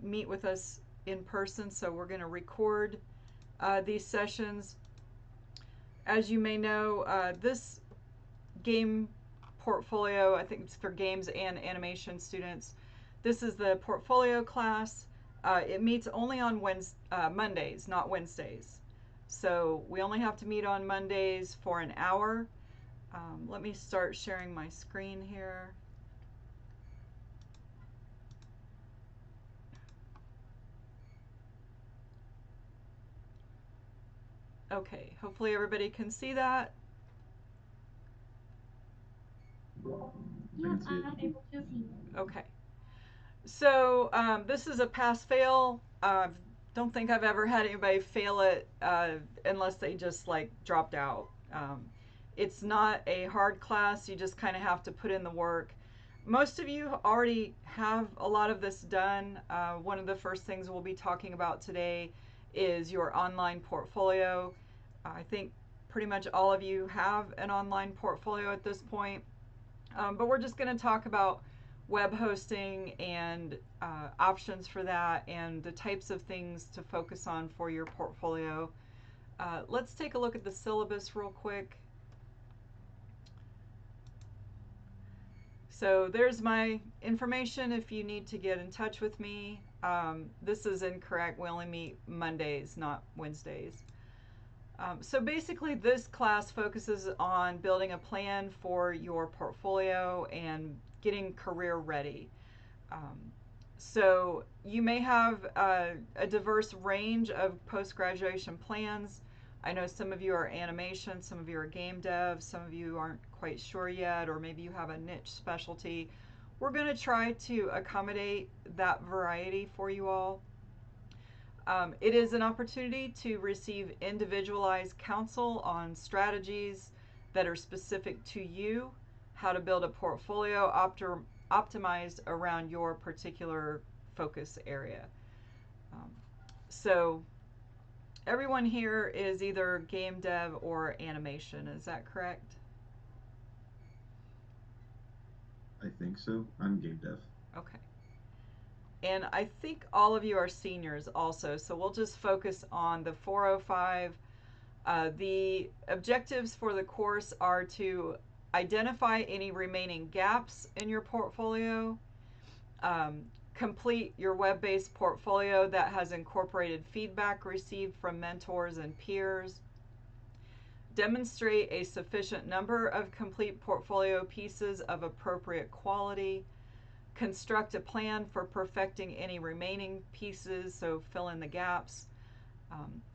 meet with us in person. So we're going to record these sessions. As you may know, this game portfolio, I think it's for games and animation students. This is the portfolio class. It meets only on Mondays, not Wednesdays. So we only have to meet on Mondays for an hour. Let me start sharing my screen here. Okay, hopefully everybody can see that. Yep, I can see it. Okay. So this is a pass-fail. Don't think I've ever had anybody fail it unless they just like dropped out. It's not a hard class. You just kind of have to put in the work. Most of you already have a lot of this done. One of the first things we'll be talking about today is your online portfolio. I think pretty much all of you have an online portfolio at this point. But we're just going to talk about web hosting and options for that and the types of things to focus on for your portfolio. Let's take a look at the syllabus real quick. So there's my information if you need to get in touch with me. This is incorrect. We only meet Mondays, not Wednesdays. So basically, this class focuses on building a plan for your portfolio and getting career ready. Um, so you may have a diverse range of post-graduation plans. I know some of you are animation, some of you are game dev, some of you aren't quite sure yet, or maybe you have a niche specialty. We're going to try to accommodate that variety for you all. It is an opportunity to receive individualized counsel on strategies that are specific to you, how to build a portfolio optimized around your particular focus area. Um, so, everyone here is either game dev or animation, is that correct? I think so. I'm game dev. Okay. And I think all of you are seniors also, so we'll just focus on the 405. The objectives for the course are to identify any remaining gaps in your portfolio, complete your web-based portfolio that has incorporated feedback received from mentors and peers, demonstrate a sufficient number of complete portfolio pieces of appropriate quality, construct a plan for perfecting any remaining pieces, so fill in the gaps,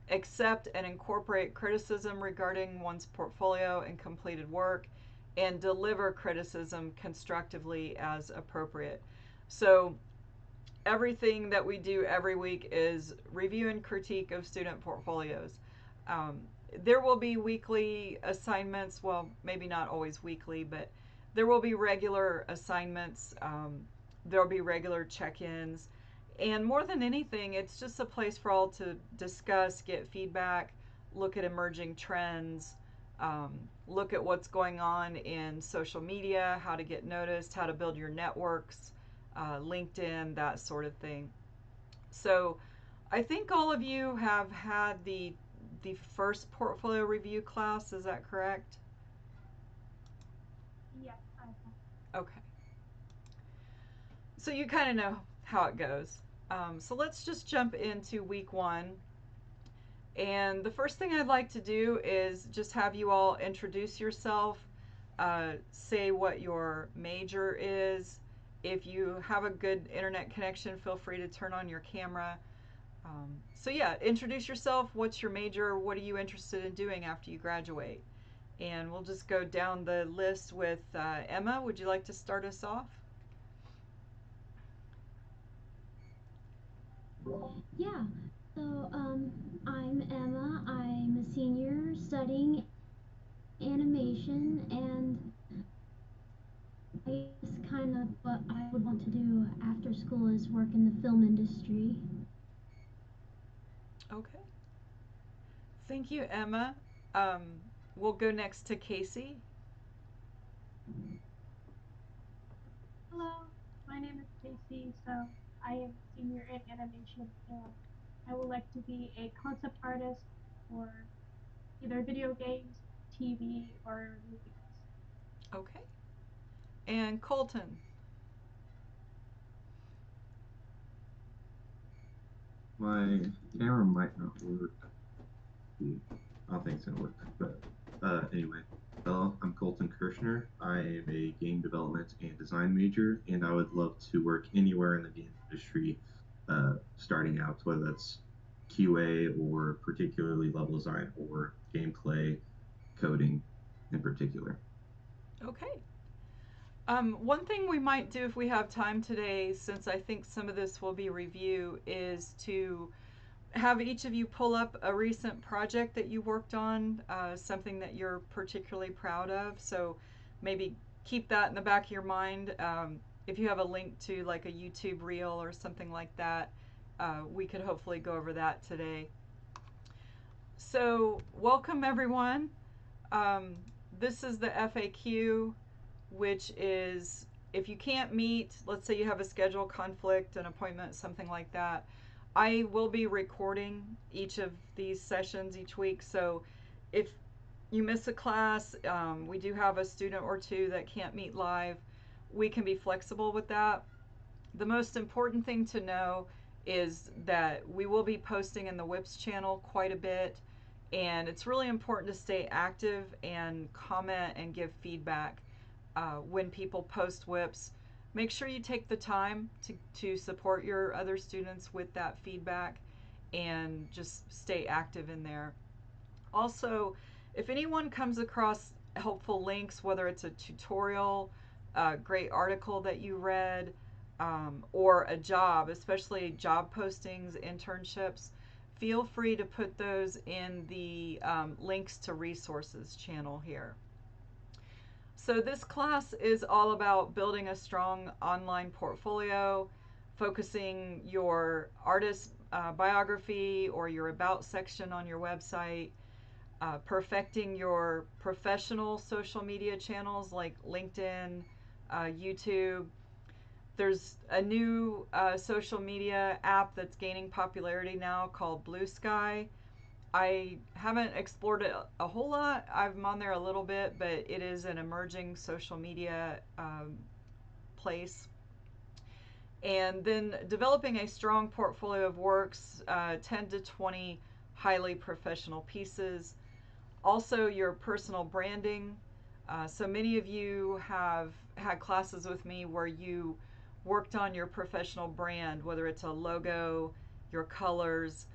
accept and incorporate criticism regarding one's portfolio and completed work, and deliver criticism constructively as appropriate. So, everything that we do every week is review and critique of student portfolios. Um, there will be weekly assignments, well, maybe not always weekly, but there will be regular assignments. There will be regular check ins. And more than anything, it's just a place for all to discuss, get feedback, look at emerging trends, look at what's going on in social media, how to get noticed, how to build your networks, LinkedIn, that sort of thing. So I think all of you have had the first portfolio review class. Is that correct? Yes, I have. Okay. So you kind of know how it goes. So let's just jump into week one. And the first thing I'd like to do is just have you all introduce yourself, say what your major is. If you have a good internet connection, feel free to turn on your camera. So, yeah, introduce yourself. What's your major? What are you interested in doing after you graduate? And we'll just go down the list with Emma. Would you like to start us off? Yeah. So, I'm Emma. I'm a senior studying animation, and I guess kind of what I would want to do after school is work in the film industry. Okay. Thank you, Emma. Um, we'll go next to Casey. Hello, my name is Casey. So I am a senior in animation, and I would like to be a concept artist for either video games, TV, or movies. Okay. And Colton. My camera might not work. I don't think it's gonna work. But anyway, hello, I'm Colton Kirshner. I am a game development and design major, and I would love to work anywhere in the game industry, starting out, whether that's QA or particularly level design or gameplay coding in particular. Okay. One thing we might do if we have time today, since I think some of this will be review, is to have each of you pull up a recent project that you worked on, something that you're particularly proud of. So maybe keep that in the back of your mind. If you have a link to like a YouTube reel or something like that, we could hopefully go over that today. So, welcome everyone. Um, this is the FAQ, which is if you can't meet, let's say you have a schedule conflict, an appointment, something like that, I will be recording each of these sessions each week. So if you miss a class, we do have a student or two that can't meet live. We can be flexible with that. The most important thing to know is that we will be posting in the WIPS channel quite a bit, and it's really important to stay active and comment and give feedback when people post WIPs. Make sure you take the time to support your other students with that feedback and just stay active in there. Also, if anyone comes across helpful links, whether it's a tutorial, a great article that you read, or a job, especially job postings, internships, feel free to put those in the links to resources channel here. So this class is all about building a strong online portfolio, focusing your artist biography or your about section on your website, perfecting your professional social media channels like LinkedIn, YouTube. There's a new social media app that's gaining popularity now called Blue Sky. I haven't explored it a whole lot. I'm on there a little bit, but it is an emerging social media place. And then developing a strong portfolio of works, 10 to 20 highly professional pieces. Also, your personal branding. So many of you have had classes with me where you worked on your professional brand, whether it's a logo, your colors,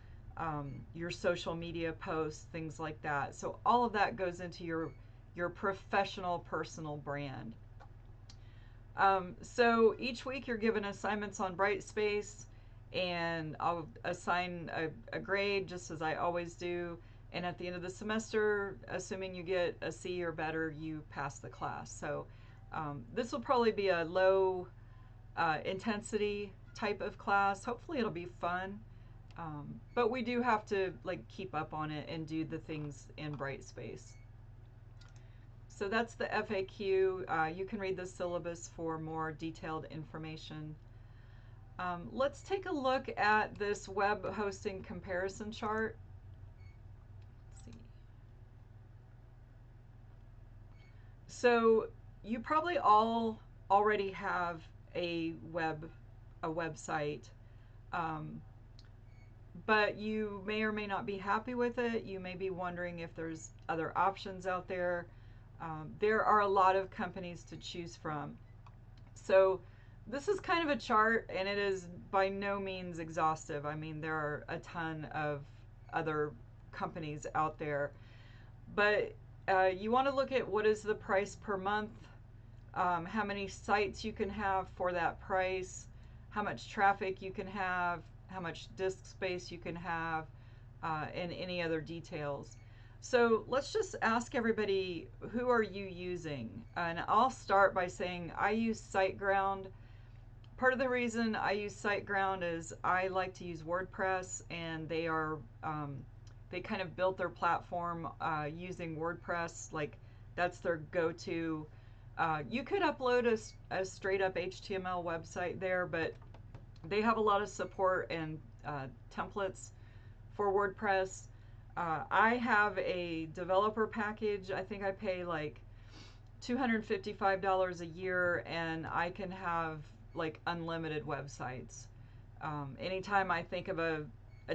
your social media posts, things like that. So all of that goes into your professional personal brand. So each week you're given assignments on Brightspace, and I'll assign a grade just as I always do. And at the end of the semester, assuming you get a C or better, you pass the class. So this will probably be a low intensity type of class. Hopefully it'll be fun. But we do have to like keep up on it and do the things in Brightspace. So that's the FAQ. You can read the syllabus for more detailed information. Let's take a look at this web hosting comparison chart. Let's see. So you probably all already have a website, um, but you may or may not be happy with it. You may be wondering if there's other options out there. There are a lot of companies to choose from. So this is kind of a chart, and it is by no means exhaustive. I mean, there are a ton of other companies out there, but you want to look at what is the price per month, how many sites you can have for that price, how much traffic you can have, how much disk space you can have, and any other details. So let's just ask everybody, who are you using? And I'll start by saying I use SiteGround. Part of the reason I use SiteGround is I like to use WordPress, and they kind of built their platform using WordPress. Like that's their go-to. You could upload a straight up HTML website there, but They have a lot of support and templates for WordPress. I have a developer package. I think I pay like $255 a year, and I can have like unlimited websites. Anytime I think of a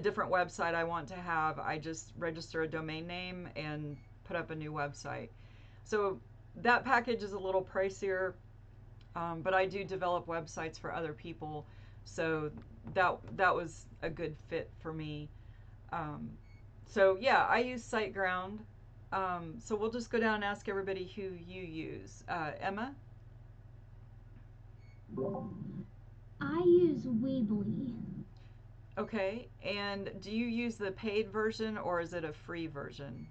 different website I want to have, I just register a domain name and put up a new website. So that package is a little pricier, but I do develop websites for other people, so that was a good fit for me. Um, so yeah, I use SiteGround. So we'll just go down and ask everybody who you use. Emma? I use Weebly. Okay. And do you use the paid version or is it a free version?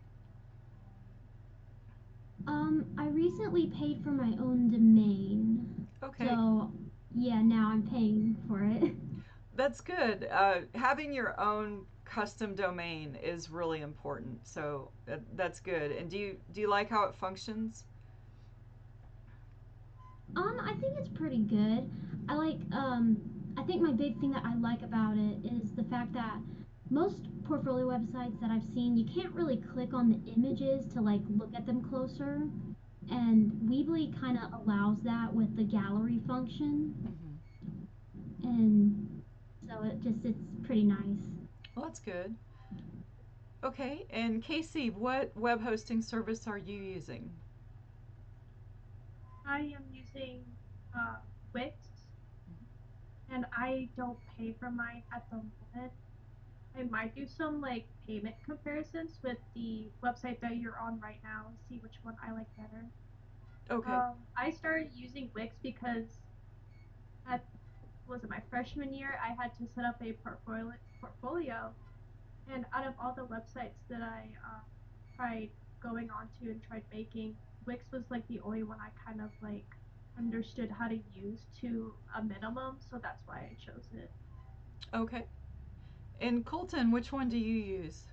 I recently paid for my own domain. Okay. So, yeah, now I'm paying for it. That's good. Having your own custom domain is really important. So that's good. And do you like how it functions? I think it's pretty good. I like I think my big thing that I like about it is the fact that most portfolio websites that I've seen, you can't really click on the images to like look at them closer. And Weebly kind of allows that with the gallery function. Mm-hmm. And so it's pretty nice. Well, that's good. Okay. And Casey, what web hosting service are you using? I am using uh, Wix, and I don't pay for mine at the moment. I might do some like payment comparisons with the website that you're on right now and see which one I like better. Okay. I started using Wix because at was it my freshman year I had to set up a portfolio, and out of all the websites that I tried going on to and tried making, Wix was like the only one I kind of like understood how to use to a minimum, so that's why I chose it. Okay. And Colton, which one do you use?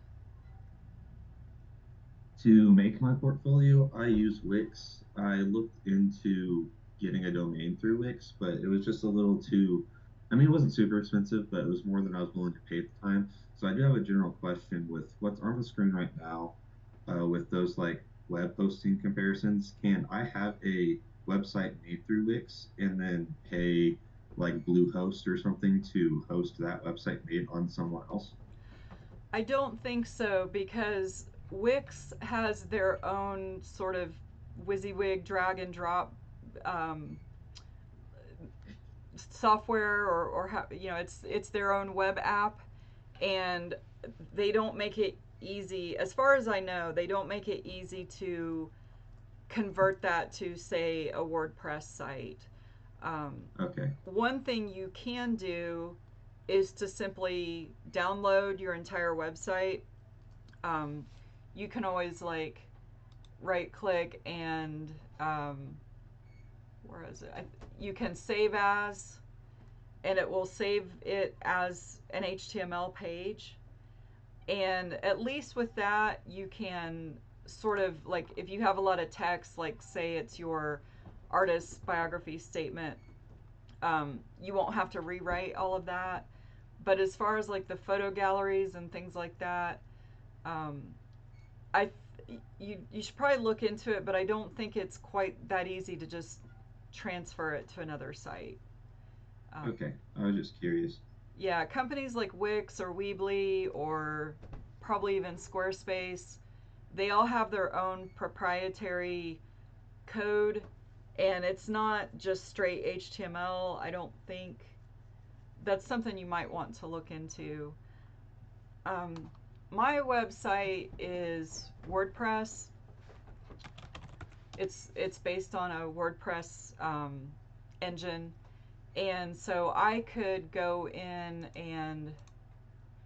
To make my portfolio, I use Wix. I looked into getting a domain through Wix, but it was just a little too, I mean, it wasn't super expensive, but it was more than I was willing to pay at the time. So I do have a general question with what's on the screen right now, with those like web hosting comparisons. Can I have a website made through Wix and then pay like Bluehost or something to host that website made on someone else? I don't think so because Wix has their own sort of WYSIWYG drag and drop um, software, or how, it's their own web app, and they don't make it easy. As far as I know, they don't make it easy to convert that to, say, a WordPress site. Um, Okay. One thing you can do is to simply download your entire website. Um, you can always like right click and where is it? You can save as, and it will save it as an HTML page. And at least with that, you can sort of like, if you have a lot of text, like say it's your artist's biography statement, you won't have to rewrite all of that. But as far as like the photo galleries and things like that, um, I you should probably look into it, but I don't think it's quite that easy to just transfer it to another site. Um, Okay. I was just curious. yeah, companies like Wix or Weebly or probably even Squarespace, they all have their own proprietary code, and it's not just straight HTML. I don't think that's something you might want to look into. Um, my website is WordPress. It's based on a WordPress engine, and so I could go in and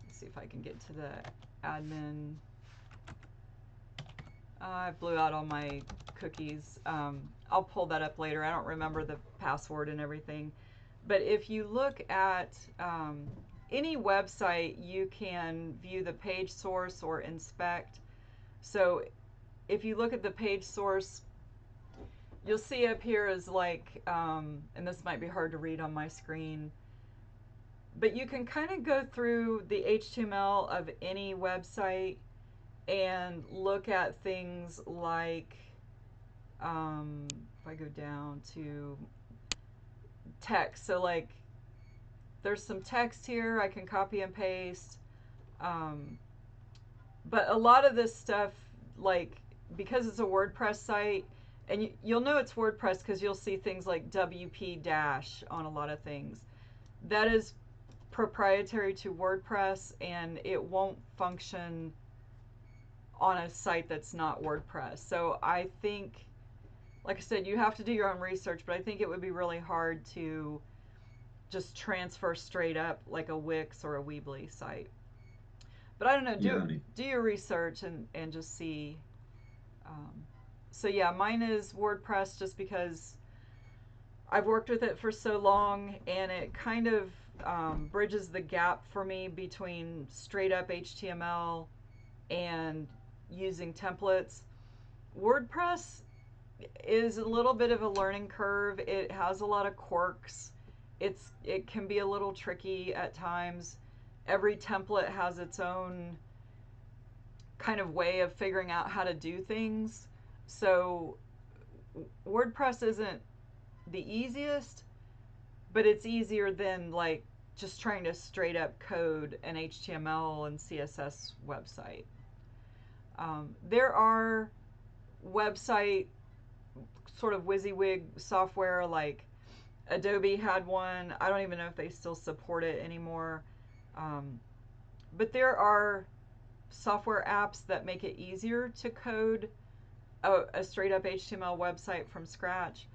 let's see if I can get to the admin. I blew out all my cookies. I'll pull that up later. I don't remember the password and everything. But if you look at any website, you can view the page source or inspect. So if you look at the page source, you'll see up here is like, and this might be hard to read on my screen, But you can kind of go through the HTML of any website and look at things like, if I go down to text, so like there's some text here I can copy and paste. Um, but a lot of this stuff, like, because it's a WordPress site, and you'll know it's WordPress because you'll see things like WP dash on a lot of things. That is proprietary to WordPress, and it won't function on a site that's not WordPress. So I think, like I said, you have to do your own research, but I think it would be really hard to just transfer straight up like a Wix or a Weebly site. But I don't know, Yeah, do your research and just see. Um, so yeah, mine is WordPress just because I've worked with it for so long, and it kind of bridges the gap for me between straight up HTML and using templates. WordPress is a little bit of a learning curve. It has a lot of quirks. It can be a little tricky at times. Every template has its own kind of way of figuring out how to do things. So WordPress isn't the easiest, but it's easier than like just trying to straight up code an HTML and CSS website. There are website sort of WYSIWYG software, like Adobe had one. I don't even know if they still support it anymore. But there are software apps that make it easier to code a straight up HTML website from scratch.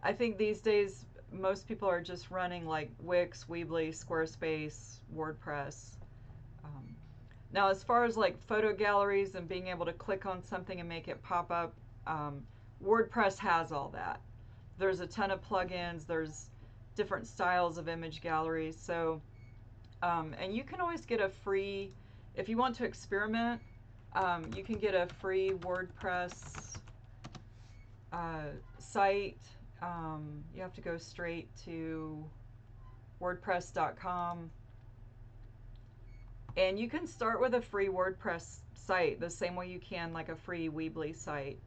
I think these days most people are just running like Wix, Weebly, Squarespace, WordPress. Um, Now, as far as like photo galleries and being able to click on something and make it pop up, WordPress has all that. There's a ton of plugins. There's different styles of image galleries. So, and you can always get a free, if you want to experiment, you can get a free WordPress site. You have to go straight to WordPress.com. And you can start with a free WordPress site the same way you can like a free Weebly site.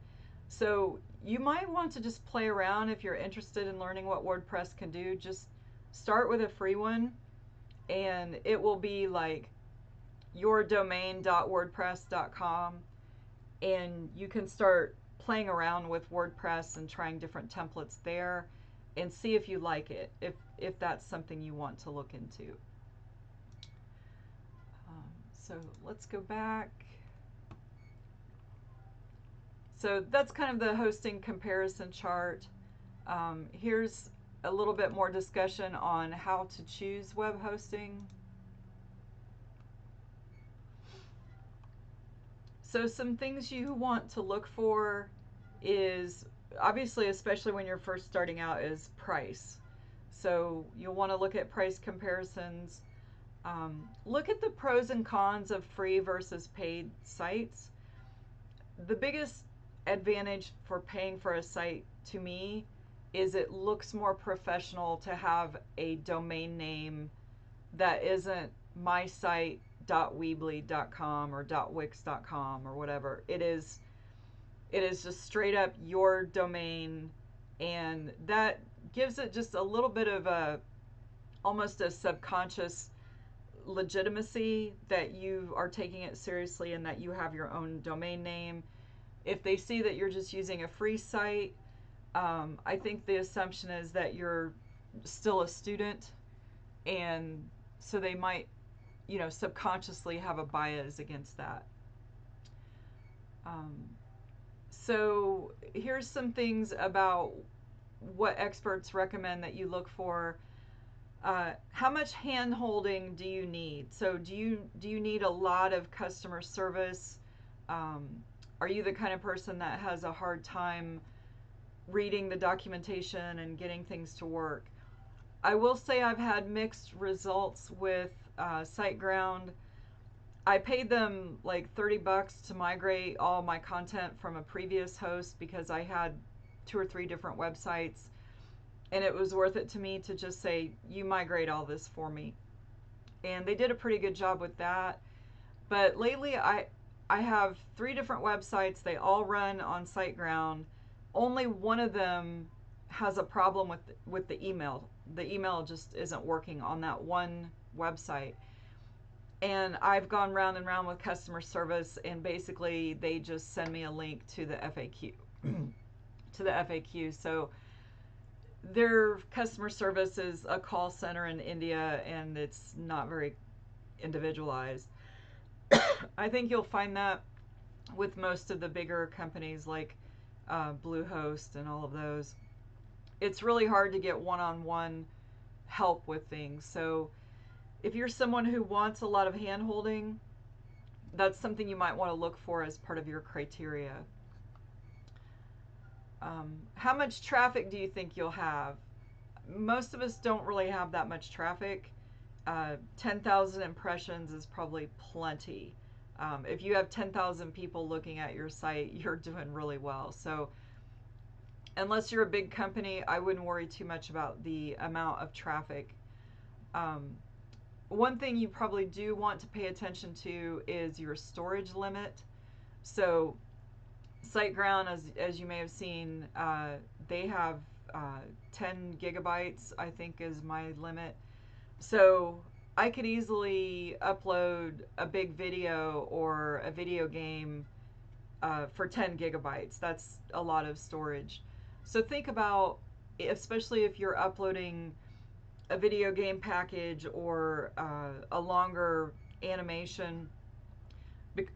So you might want to just play around if you're interested in learning what WordPress can do. Just start with a free one, and it will be like yourdomain.wordpress.com, and you can start playing around with WordPress and trying different templates there and see if you like it, if that's something you want to look into. So let's go back. So that's kind of the hosting comparison chart. Here's a little bit more discussion on how to choose web hosting. So some things you want to look for is, obviously, especially when you're first starting out, is price. So you'll want to look at price comparisons. Look at the pros and cons of free versus paid sites. The biggest advantage for paying for a site to me is it looks more professional to have a domain name that isn't mysite.weebly.com or .wix.com or whatever. It is just straight up your domain, and that gives it just a little bit of a almost a subconscious legitimacy that you are taking it seriously and that you have your own domain name. If they see that you're just using a free site, I think the assumption is that you're still a student, and so they might, subconsciously have a bias against that. Um, so here's some things about what experts recommend that you look for. How much hand holding do you need? So do you need a lot of customer service? Are you the kind of person that has a hard time reading the documentation and getting things to work? I will say I've had mixed results with SiteGround. I paid them like $30 to migrate all my content from a previous host because I had 2 or 3 different websites, and it was worth it to me to just say, you migrate all this for me. and they did a pretty good job with that. But lately, I have 3 different websites. They all run on SiteGround. Only one of them has a problem with the email. The email just isn't working on that one website. And I've gone round and round with customer service, and basically they just send me a link to the FAQ. To the FAQ. So their customer service is a call center in India, and it's not very individualized. I think you'll find that with most of the bigger companies like Bluehost and all of those. It's really hard to get one-on-one help with things. So if you're someone who wants a lot of hand-holding, that's something you might want to look for as part of your criteria. How much traffic do you think you'll have? Most of us don't really have that much traffic. 10,000 impressions is probably plenty. If you have 10,000 people looking at your site, you're doing really well. So unless you're a big company, I wouldn't worry too much about the amount of traffic. One thing you probably do want to pay attention to is your storage limit. So SiteGround, as you may have seen, they have 10 gigabytes, I think, is my limit. So I could easily upload a big video or a video game for 10 gigabytes. That's a lot of storage. So think about, especially if you're uploading a video game package or a longer animation.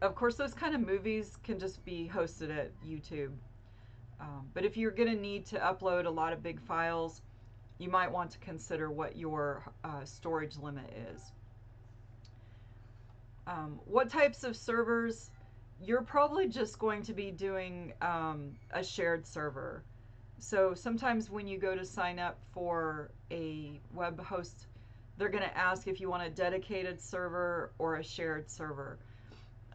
Of course, those kind of movies can just be hosted at YouTube. But if you're going to need to upload a lot of big files, you might want to consider what your storage limit is. What types of servers? You're probably just going to be doing a shared server. So sometimes when you go to sign up for a web host, they're going to ask if you want a dedicated server or a shared server.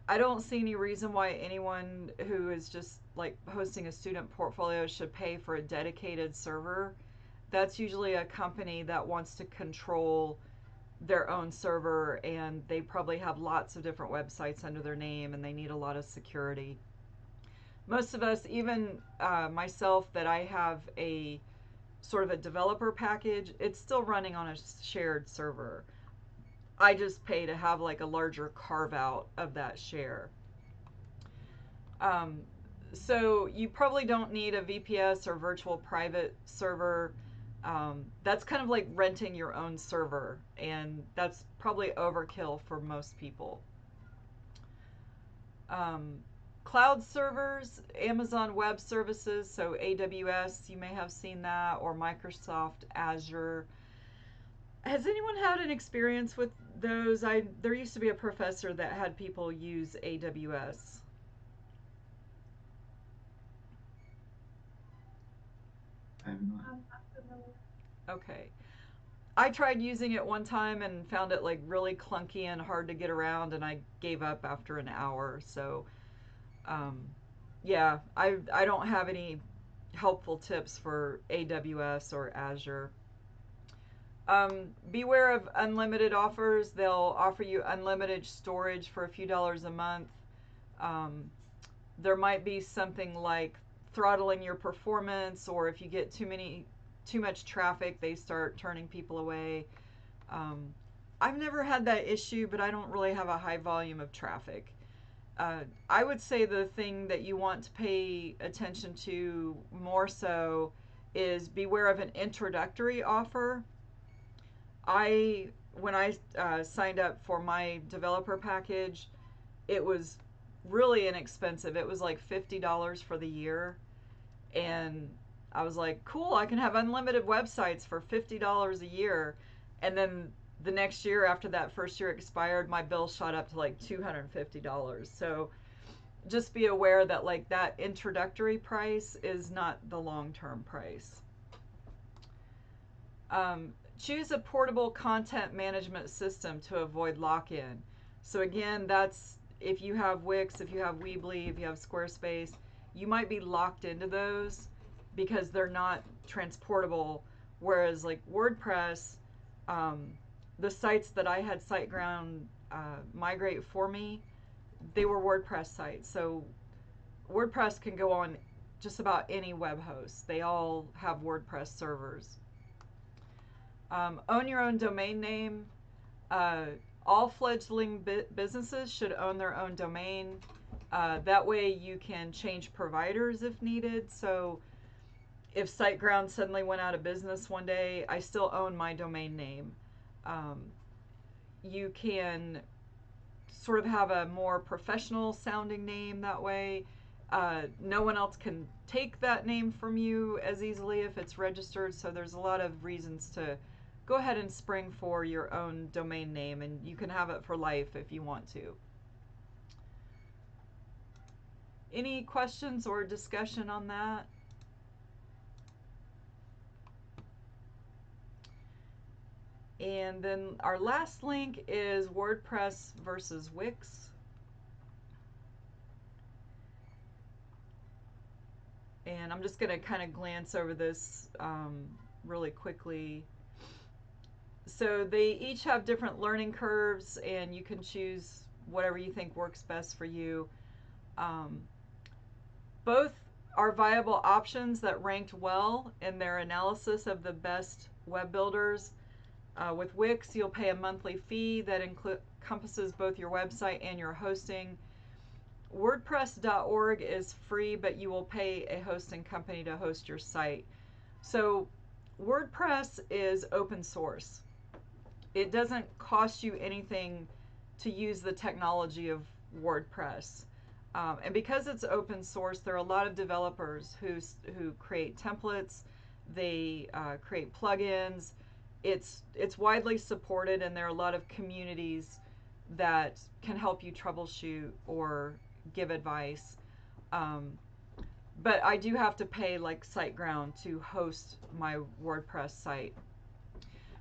I don't see any reason why anyone who is just like hosting a student portfolio should pay for a dedicated server. That's usually a company that wants to control their own server, and they probably have lots of different websites under their name, and they need a lot of security. Most of us, even myself, that I have a sort of a developer package, it's still running on a shared server. I just pay to have like a larger carve out of that share. So you probably don't need a VPS or virtual private server. That's kind of like renting your own server, and that's probably overkill for most people. Cloud servers, Amazon Web Services, so AWS, you may have seen that, or Microsoft Azure. Has anyone had an experience with those? There used to be a professor that had people use AWS. I have not. I'm not familiar. Okay. I tried using it one time and found it like really clunky and hard to get around, and I gave up after an hour. So, yeah, I don't have any helpful tips for AWS or Azure. Beware of unlimited offers. They'll offer you unlimited storage for a few dollars a month. Um, there might be something like throttling your performance, or if you get too much traffic, they start turning people away. I've never had that issue, but I don't really have a high volume of traffic. I would say the thing that you want to pay attention to more so is beware of an introductory offer. When I signed up for my developer package, it was really inexpensive. It was like $50 for the year, and I was like, cool, I can have unlimited websites for $50 a year. And then the next year, after that first year expired, my bill shot up to like $250. So just be aware that like that introductory price is not the long-term price. Choose a portable content management system to avoid lock-in. So again, that's if you have Wix, if you have Weebly, if you have Squarespace, you might be locked into those because they're not transportable. Whereas like WordPress, the sites that I had SiteGround migrate for me, they were WordPress sites. So WordPress can go on just about any web host. They all have WordPress servers. Own your own domain name. Uh, all fledgling businesses should own their own domain. That way you can change providers if needed. So if SiteGround suddenly went out of business one day, I still own my domain name. You can sort of have a more professional sounding name that way. No one else can take that name from you as easily if it's registered. So there's a lot of reasons to go ahead and spring for your own domain name, and you can have it for life if you want to. Any questions or discussion on that? And then our last link is WordPress versus Wix. And I'm just going to kind of glance over this really quickly. So they each have different learning curves, and you can choose whatever you think works best for you. Both are viable options that ranked well in their analysis of the best web builders. With Wix, you'll pay a monthly fee that encompasses both your website and your hosting. WordPress.org is free, but you will pay a hosting company to host your site. So WordPress is open source. It doesn't cost you anything to use the technology of WordPress. And because it's open source, there are a lot of developers who create templates, they create plugins. It's widely supported, and there are a lot of communities that can help you troubleshoot or give advice. But I do have to pay like SiteGround to host my WordPress site.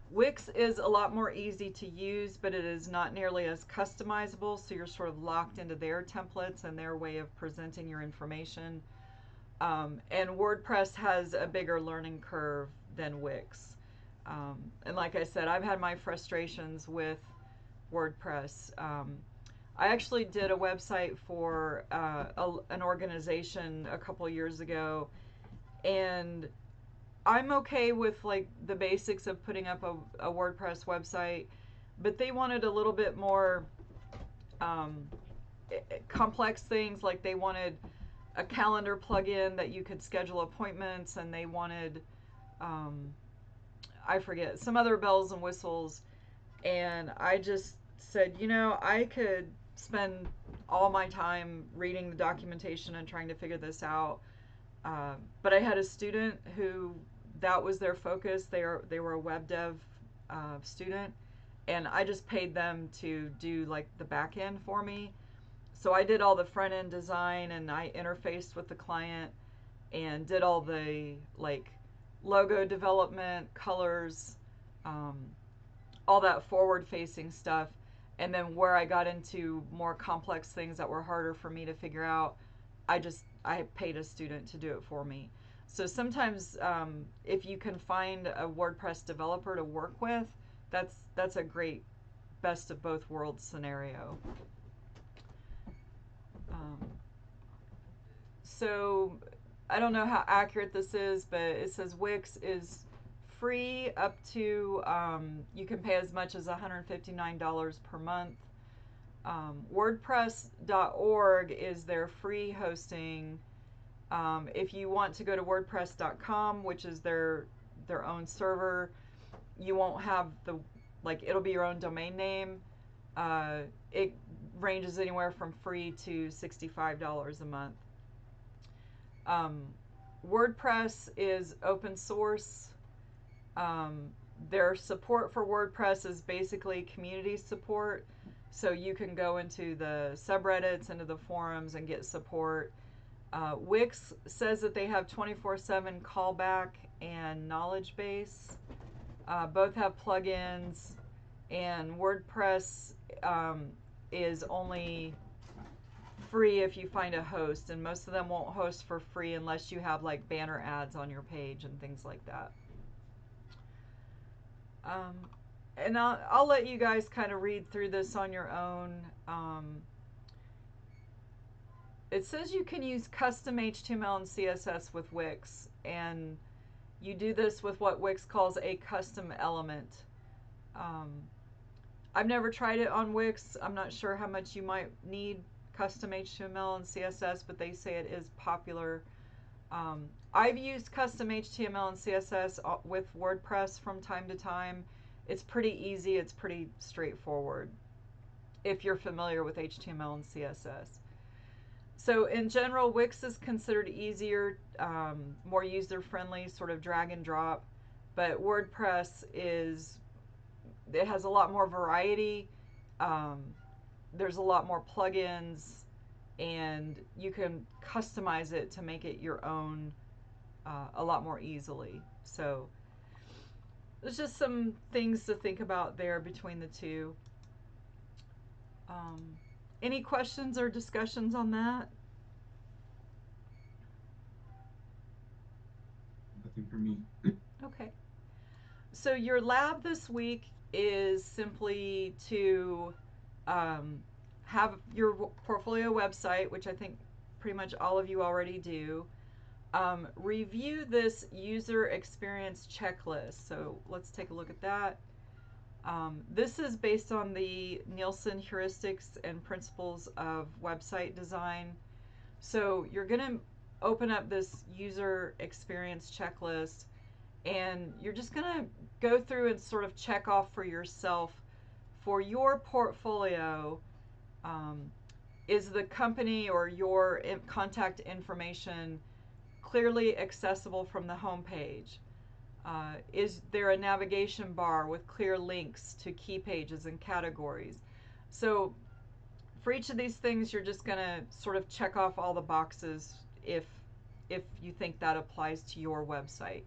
Wix is a lot more easy to use, but it is not nearly as customizable, so you're sort of locked into their templates and their way of presenting your information. And WordPress has a bigger learning curve than Wix. And like I said, I've had my frustrations with WordPress. I actually did a website for an organization a couple years ago, and I'm okay with like the basics of putting up a WordPress website, but they wanted a little bit more complex things. Like they wanted a calendar plugin that you could schedule appointments, and they wanted I forget, some other bells and whistles. And I just said, I could spend all my time reading the documentation and trying to figure this out. But I had a student who that was their focus. They were a web dev student, and I just paid them to do like the back end for me. So I did all the front end design, and I interfaced with the client and did all the like logo development, colors, all that forward facing stuff. And then where I got into more complex things that were harder for me to figure out, I paid a student to do it for me. So sometimes if you can find a WordPress developer to work with, that's a great best of both worlds scenario. So I don't know how accurate this is, but it says Wix is free up to, you can pay as much as $159 per month. WordPress.org is their free hosting. If you want to go to WordPress.com, which is their own server, you won't have it'll be your own domain name. It ranges anywhere from free to $65 a month. WordPress is open source. Their support for WordPress is basically community support. So you can go into the subreddits, into the forums, and get support. Wix says that they have 24/7 callback and knowledge base. Both have plugins, and WordPress is only free if you find a host, and most of them won't host for free unless you have like banner ads on your page and things like that. And I'll let you guys kind of read through this on your own. It says you can use custom HTML and CSS with Wix, and you do this with what Wix calls a custom element. Um, I've never tried it on Wix. I'm not sure how much you might need custom HTML and CSS, but they say it is popular. I've used custom HTML and CSS with WordPress from time to time. It's pretty easy, it's pretty straightforward if you're familiar with HTML and CSS. So in general, Wix is considered easier, more user-friendly, sort of drag and drop. But WordPress it has a lot more variety. Um, there's a lot more plugins, and you can customize it to make it your own a lot more easily. So there's just some things to think about there between the two. Um, any questions or discussions on that? Nothing for me. Okay. So your lab this week is simply to um, have your portfolio website, which I think pretty much all of you already do. Review this user experience checklist. So let's take a look at that. This is based on the Nielsen heuristics and principles of website design. So you're going to open up this user experience checklist, and you're just going to go through and sort of check off for yourself for your portfolio. Is the company or your contact information clearly accessible from the home page? Is there a navigation bar with clear links to key pages and categories? So for each of these things, you're just going to sort of check off all the boxes if you think that applies to your website.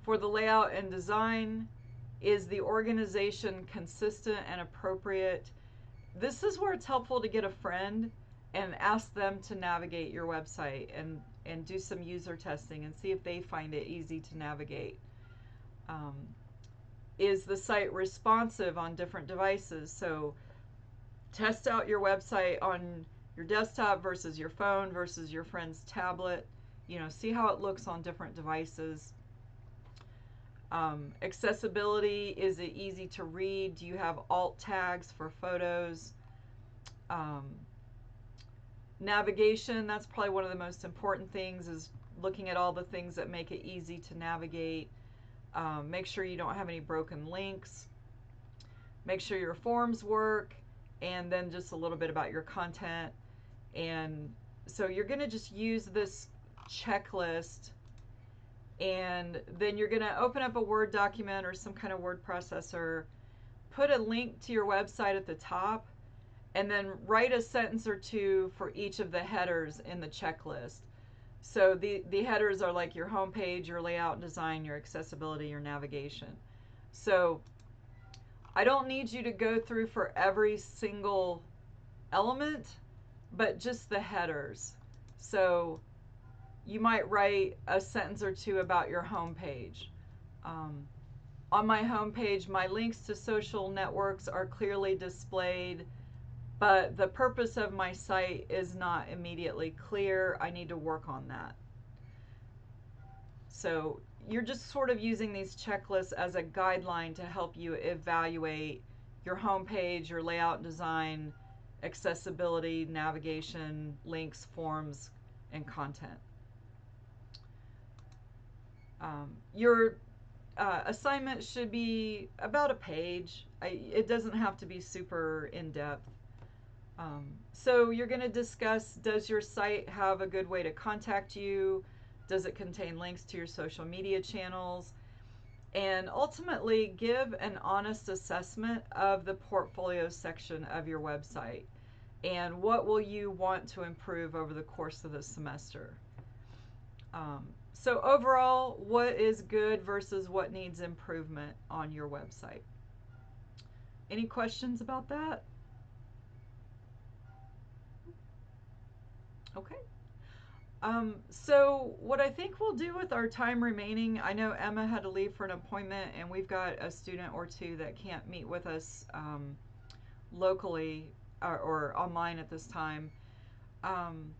For the layout and design, is the organization consistent and appropriate? This is where it's helpful to get a friend and ask them to navigate your website and do some user testing and see if they find it easy to navigate. Is the site responsive on different devices? So test out your website on your desktop versus your phone versus your friend's tablet. See how it looks on different devices. Accessibility, is it easy to read? Do you have alt tags for photos? Navigation, that's probably one of the most important things, is looking at all the things that make it easy to navigate. Make sure you don't have any broken links. Make sure your forms work, and then just a little bit about your content. And so you're going to just use this checklist, and then you're going to open up a Word document or some kind of word processor, put a link to your website at the top, and then write a sentence or two for each of the headers in the checklist. So the headers are like your home page, your layout and design, your accessibility, your navigation. So I don't need you to go through for every single element, but just the headers. So you might write a sentence or two about your home page. On my home page, my links to social networks are clearly displayed, but the purpose of my site is not immediately clear. I need to work on that. So you're just sort of using these checklists as a guideline to help you evaluate your home page, your layout design, accessibility, navigation, links, forms, and content. Your assignment should be about a page. It doesn't have to be super in-depth. So you're going to discuss, does your site have a good way to contact you? Does it contain links to your social media channels? And ultimately, give an honest assessment of the portfolio section of your website. And what will you want to improve over the course of the semester? So overall, what is good versus what needs improvement on your website? Any questions about that? Okay. So what I think we'll do with our time remaining, I know Emma had to leave for an appointment, and we've got a student or two that can't meet with us locally or online at this time. Um,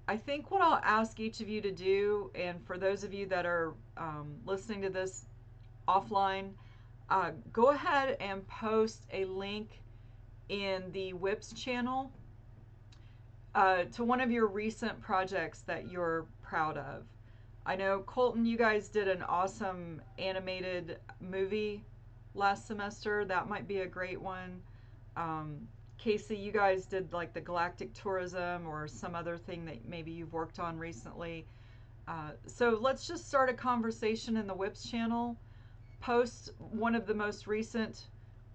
I think what I'll ask each of you to do, and for those of you that are listening to this offline, go ahead and post a link in the WIPS channel to one of your recent projects that you're proud of. I know, Colton, you guys did an awesome animated movie last semester. That might be a great one. Casey, you guys did like the galactic tourism or some other thing that maybe you've worked on recently. So let's just start a conversation in the WIPS channel. Post one of the most recent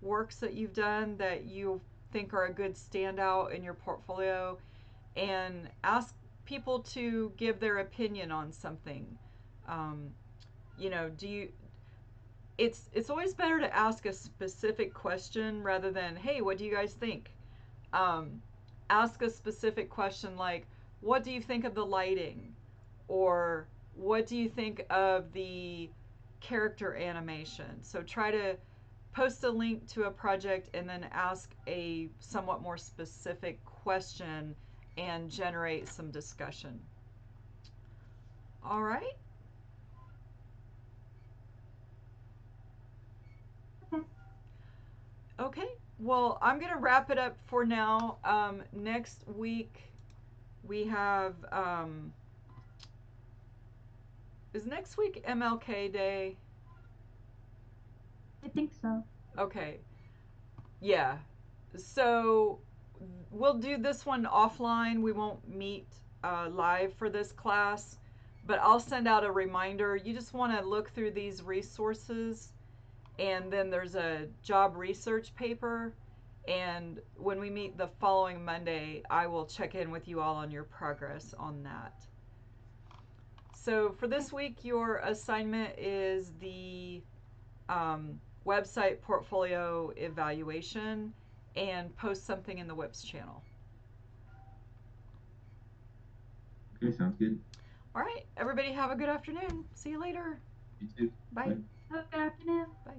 works that you've done that you think are a good standout in your portfolio, and ask people to give their opinion on something. Um, you know, do you? It's always better to ask a specific question rather than, hey, what do you guys think? Um, Ask a specific question like, what do you think of the lighting, or what do you think of the character animation? So try to post a link to a project and then ask a somewhat more specific question and generate some discussion. All right. Okay. Okay. Well, I'm going to wrap it up for now. Next week we have, is next week MLK Day? I think so. Okay. Yeah. So we'll do this one offline. We won't meet live for this class, but I'll send out a reminder. You just want to look through these resources, and then there's a job research paper. And when we meet the following Monday, I will check in with you all on your progress on that. So for this week, your assignment is the website portfolio evaluation, and post something in the WIPS channel. Okay, sounds good. All right, everybody have a good afternoon. See you later. You too. Bye. Bye. Have a good afternoon. Bye.